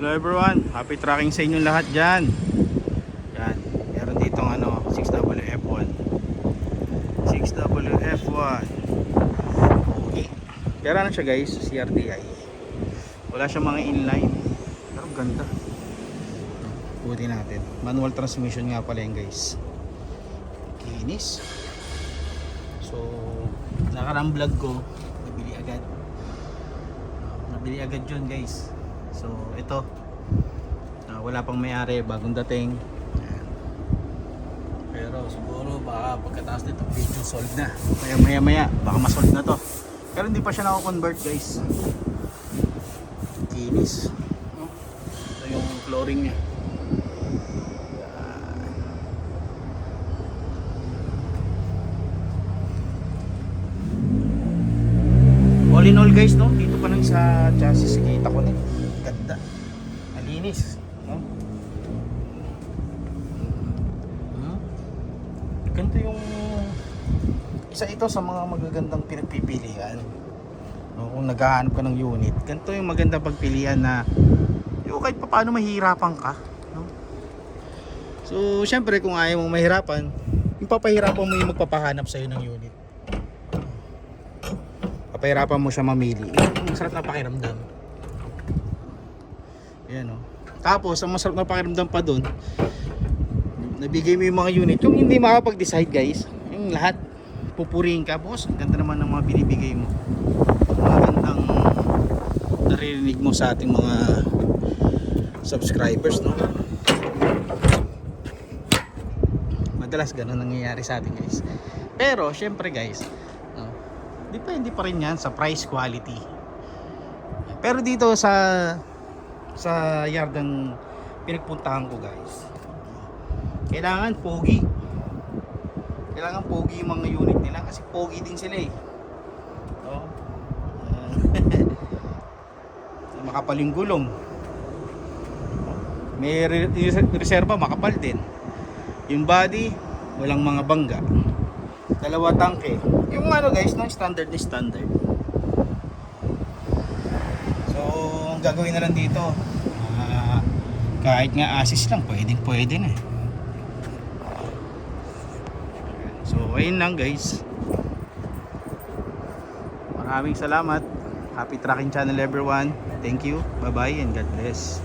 Hello everyone, happy tracking sa inyong lahat dyan. Yan, meron ditong 6WF1 okay. Pero ano siya guys, CRDI. Wala siyang mga inline, pero ganda. Buti natin, manual transmission nga pala yan guys. Kinis. So nakarang vlog ko, nabili agad yun guys. So ito, wala pang may-ari, bagong dating. Ayan. Pero siguro baka pagkataas nito video sold na. Maya baka masold na to. Pero hindi pa siya nako-convert guys. Kinis. Ito yung flooring niya. All in all guys, no, dito pa lang sa chassis kita ko na. Ganda. Malinis, no? Ganito yung isa ito sa mga magagandang pinagpipilian. No, kung naghahanap ka ng unit, ganito yung magandang pagpilian na yung kahit pa paano mahihirapan ka, no? So, syempre kung ayaw mong mahirapan, yung papahirapan mo yung magpapahanap sa'yo ng unit. Papahirapan mo siya mamili. Ang sarap na pakiramdam. Ayan o. Tapos, ang masarap na pakiramdam pa dun, nabigay mo yung mga unit. Yung hindi makapag-decide guys, yung lahat, pupurihin ka. Boss, ang ganda naman ng mga binibigay mo. Magandang naririnig mo sa ating mga subscribers, no? Madalas ganun nangyayari sa atin guys. Pero, syempre guys, depende pa rin yan sa price quality. Pero dito sa yard ng pinagpuntahan ko guys, kailangan pogi yung mga unit nila kasi pogi din sila eh. Makapaling gulong, may reserva makapal din, yung body walang mga bangga, dalawa tangke, yung guys ng standard na standard. So ang gagawin na lang dito, kahit nga assist lang pwede na. So ayun lang guys, maraming salamat. Happy Tracking Channel everyone. Thank you, bye bye and God bless.